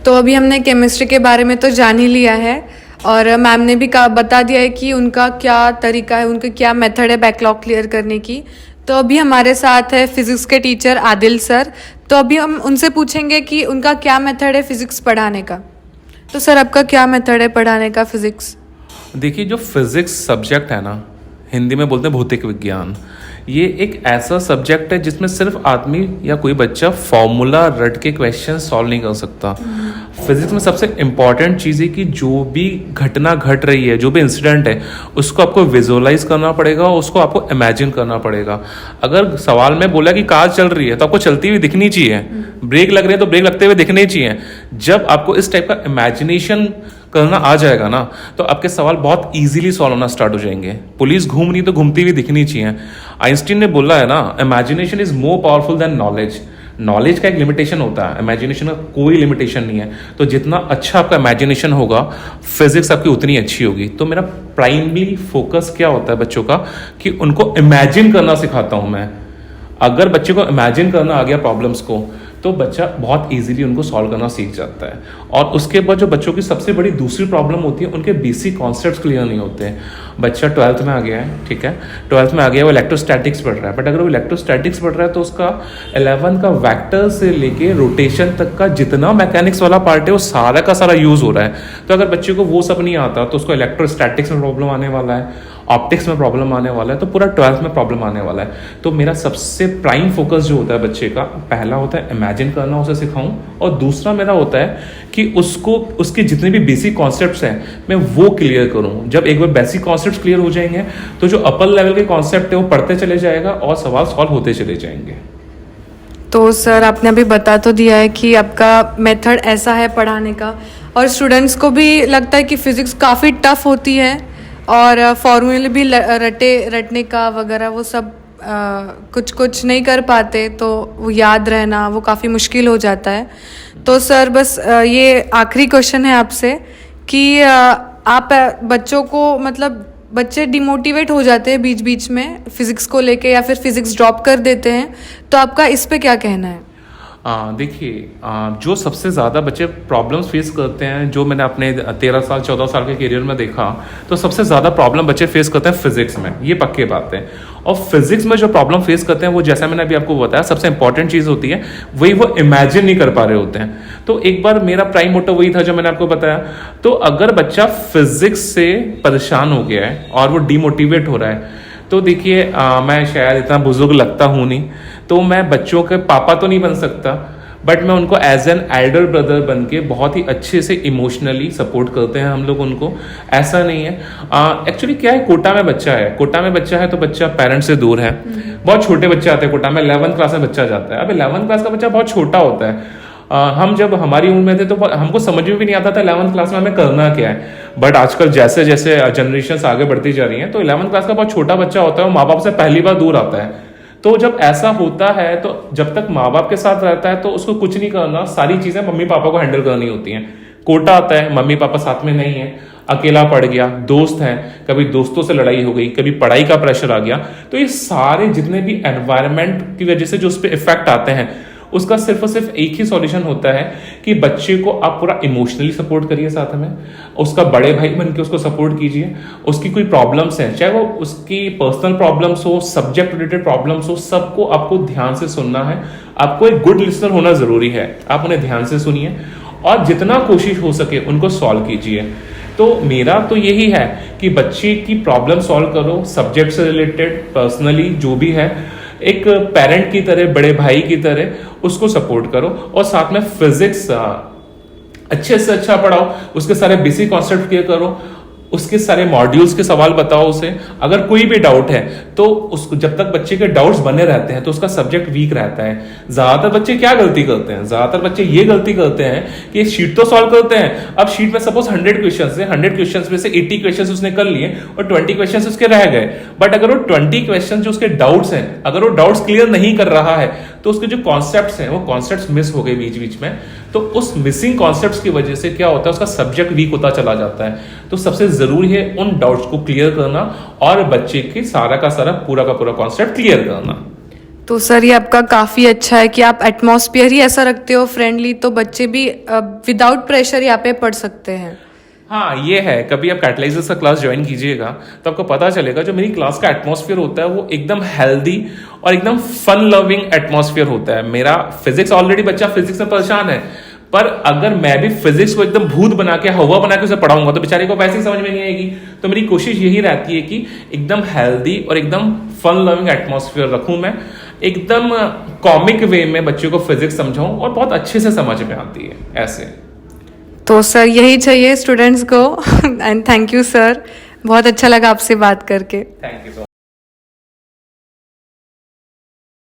तो अभी हमने केमिस्ट्री के बारे में तो जान ही लिया है और मैम ने भी बता दिया है कि उनका क्या तरीका है, उनका क्या मेथड है बैकलॉग क्लियर करने की। तो अभी हमारे साथ है फिजिक्स के टीचर आदिल सर। तो अभी हम उनसे पूछेंगे कि उनका क्या मेथड है फिजिक्स पढ़ाने का। तो सर आपका क्या मेथड है पढ़ाने का फिजिक्स? देखिए, जो फिजिक्स सब्जेक्ट है ना, हिंदी में बोलते हैं भौतिक विज्ञान, ये एक ऐसा सब्जेक्ट है जिसमें सिर्फ आदमी या कोई बच्चा फॉर्मूला रट के क्वेश्चन सॉल्व नहीं कर सकता। फिजिक्स में सबसे इम्पॉर्टेंट चीज़ है कि जो भी घटना घट रही है, जो भी इंसिडेंट है, उसको आपको विजुअलाइज करना पड़ेगा और उसको आपको इमेजिन करना पड़ेगा। अगर सवाल में बोला कि कार चल रही है तो आपको चलती हुई दिखनी चाहिए, ब्रेक लग रही है तो ब्रेक लगते हुए दिखने चाहिए। जब आपको इस टाइप का इमेजिनेशन करना आ जाएगा ना, तो आपके सवाल बहुत इजीली सॉल्व होना स्टार्ट हो जाएंगे। पुलिस घूम रही तो घूमती हुई दिखनी चाहिए। आइंस्टीन ने बोला है ना, imagination is more powerful than knowledge. Knowledge का एक लिमिटेशन होता है, इमेजिनेशन का कोई लिमिटेशन नहीं है। तो जितना अच्छा आपका इमेजिनेशन होगा, फिजिक्स आपकी उतनी अच्छी होगी। तो मेरा प्राइमरी फोकस क्या होता है बच्चों का, कि उनको इमेजिन करना सिखाता हूं मैं। अगर बच्चे को इमेजिन करना आ गया प्रॉब्लम्स को, तो बच्चा बहुत इजीली उनको सॉल्व करना सीख जाता है। और उसके बाद जो बच्चों की सबसे बड़ी दूसरी प्रॉब्लम होती है, उनके बेसिक कॉन्सेप्ट्स क्लियर नहीं होते हैं। बच्चा 12th में आ गया है, ठीक है, 12th में आ गया, वो इलेक्ट्रोस्टैटिक्स पढ़ रहा है, बट अगर वो इलेक्ट्रोस्टैटिक्स पढ़ रहा है तो उसका 11th का वेक्टर से लेके रोटेशन तक का जितना मैकेनिक्स वाला पार्ट है वो सारा का सारा यूज हो रहा है। तो अगर बच्चे को वो सब नहीं आता तो उसको इलेक्ट्रोस्टैटिक्स में प्रॉब्लम आने वाला है, ऑप्टिक्स में प्रॉब्लम आने वाला है, तो पूरा 12th में प्रॉब्लम आने वाला है। तो मेरा सबसे प्राइम फोकस जो होता है बच्चे का, पहला होता है इमेजिन करना उसे सिखाऊं, और दूसरा मेरा होता है कि उसको उसके जितने भी बेसिक कॉन्सेप्ट्स हैं मैं वो क्लियर करूं। जब एक बार बेसिक कॉन्सेप्ट्स क्लियर हो जाएंगे तो जो अपर लेवल के कॉन्सेप्ट है वो पढ़ते चले जाएगा और सवाल सॉल्व होते चले जाएंगे। तो सर आपने अभी बता तो दिया है कि आपका मेथड ऐसा है पढ़ाने का, और स्टूडेंट्स को भी लगता है कि फिजिक्स काफ़ी टफ होती है और फॉर्मूले भी रटने का वगैरह वो सब कुछ कुछ नहीं कर पाते, तो वो याद रहना वो काफ़ी मुश्किल हो जाता है। तो सर बस ये आखिरी क्वेश्चन है आपसे कि आप बच्चों को, मतलब बच्चे डिमोटिवेट हो जाते हैं बीच बीच में फिजिक्स को लेके या फिर फिजिक्स ड्रॉप कर देते हैं, तो आपका इस पे क्या कहना है? देखिए, जो सबसे ज़्यादा बच्चे प्रॉब्लम्स फेस करते हैं, जो मैंने अपने 13 साल 14 साल के करियर में देखा, तो सबसे ज़्यादा प्रॉब्लम बच्चे फेस करते हैं फिजिक्स में, ये पक्की बात है। और फिजिक्स में जो प्रॉब्लम फेस करते हैं वो, जैसा मैंने अभी आपको बताया, सबसे इंपॉर्टेंट चीज़ होती है वही वो इमेजिन नहीं कर पा रहे होते हैं। तो एक बार मेरा प्राइम मोटिव वही था जो मैंने आपको बताया। तो अगर बच्चा फिजिक्स से परेशान हो गया है और वो डिमोटिवेट हो रहा है, तो देखिए, मैं शायद इतना बुजुर्ग लगता हूँ नहीं, तो मैं बच्चों के पापा तो नहीं बन सकता, बट मैं उनको एज एन एल्डर ब्रदर बन के बहुत ही अच्छे से इमोशनली सपोर्ट करते हैं हम लोग उनको। ऐसा नहीं है, एक्चुअली क्या है, कोटा में बच्चा है, कोटा में बच्चा है तो बच्चा पेरेंट्स से दूर है। बहुत छोटे बच्चे आते हैं कोटा में, 11th क्लास में बच्चा जाता है। अब 11th क्लास का बच्चा बहुत छोटा होता है। हम जब हमारी उम्र में थे तो हमको समझ में भी नहीं आता था 11th क्लास में हमें करना क्या है। बट आजकल जैसे जैसे जनरेशन आगे बढ़ती जा रही हैं, तो 11th क्लास का बहुत छोटा बच्चा होता है, वो माँ बाप से पहली बार दूर आता है। तो जब ऐसा होता है, तो जब तक माँ बाप के साथ रहता है तो उसको कुछ नहीं करना, सारी चीजें मम्मी पापा को हैंडल करनी होती हैं। कोटा आता है, मम्मी पापा साथ में नहीं है, अकेला पड़ गया, दोस्त हैं, कभी दोस्तों से लड़ाई हो गई, कभी पढ़ाई का प्रेशर आ गया, तो ये सारे जितने भी एनवायरनमेंट की वजह से जो उस पर इफेक्ट आते हैं, उसका सिर्फ और सिर्फ एक ही सॉल्यूशन होता है कि बच्चे को आप पूरा इमोशनली सपोर्ट करिए, साथ में उसका बड़े भाई बन के उसको सपोर्ट कीजिए। उसकी कोई प्रॉब्लम्स हैं, चाहे वो उसकी पर्सनल प्रॉब्लम्स हो, सब्जेक्ट रिलेटेड प्रॉब्लम्स हो, सबको आपको ध्यान से सुनना है। आपको एक गुड लिसनर होना जरूरी है, आप उन्हें ध्यान से सुनिए और जितना कोशिश हो सके उनको सॉल्व कीजिए। तो मेरा तो यही है कि बच्चे की प्रॉब्लम सॉल्व करो, सब्जेक्ट से रिलेटेड, पर्सनली जो भी है, एक पेरेंट की तरह, बड़े भाई की तरह उसको सपोर्ट करो, और साथ में फिजिक्स अच्छे से अच्छा पढ़ाओ, उसके सारे बेसिक कॉन्सेप्ट क्लियर करो, उसके सारे मॉड्यूल्स के सवाल बताओ उसे। अगर कोई भी डाउट है तो उसको, जब तक बच्चे के डाउट्स बने रहते हैं तो उसका सब्जेक्ट वीक रहता है। ज्यादातर बच्चे क्या गलती करते हैं, ज्यादातर बच्चे ये गलती करते हैं कि शीट तो सॉल्व करते हैं, अब शीट में सपोज 100 क्वेश्चन है, 100 क्वेश्चन में से 80 क्वेश्चन उसने कर लिए और 20 क्वेश्चन उसके रह गए। बट अगर वो 20 क्वेश्चन जो उसके डाउट्स हैं, अगर वो डाउट्स क्लियर नहीं कर रहा है, तो उसके जो कॉन्सेप्ट्स हैं वो कॉन्सेप्ट्स मिस हो गए बीच बीच में, तो उस मिसिंग कॉन्सेप्ट्स की वजह से क्या होता है, उसका सब्जेक्ट वीक होता चला जाता है। तो सबसे जरूरी है उन डाउट्स को क्लियर करना और बच्चे के सारा का सारा पूरा का पूरा कॉन्सेप्ट क्लियर करना। तो सर ये आपका काफ़ी अच्छा है कि आप एटमॉस्फेयर ही ऐसा रखते हो फ्रेंडली, तो बच्चे भी विदाउट प्रेशर यहाँ पे पढ़ सकते हैं। हाँ ये है, कभी आप कैटलाइजर्स का क्लास ज्वाइन कीजिएगा तो आपको पता चलेगा जो मेरी क्लास का एटमॉस्फेयर होता है वो एकदम हेल्दी और एकदम फन लविंग एटमॉस्फेयर होता है। मेरा फिजिक्स, ऑलरेडी बच्चा फिजिक्स में परेशान है, पर अगर मैं भी फिजिक्स को एकदम भूत बना के, हवा बना के उसे पढ़ाऊंगा तो बेचारे को वैसे ही समझ में नहीं आएगी। तो मेरी कोशिश यही रहती है कि एकदम हेल्दी और एकदम फन लविंग एटमॉस्फेयर रखूं मैं, एकदम कॉमिक वे में बच्चों को फिजिक्स समझाऊं और बहुत अच्छे से समझ में आती है ऐसे। तो सर यही चाहिए स्टूडेंट्स को। एंड थैंक यू सर, बहुत अच्छा लगा आपसे बात करके। Thank you so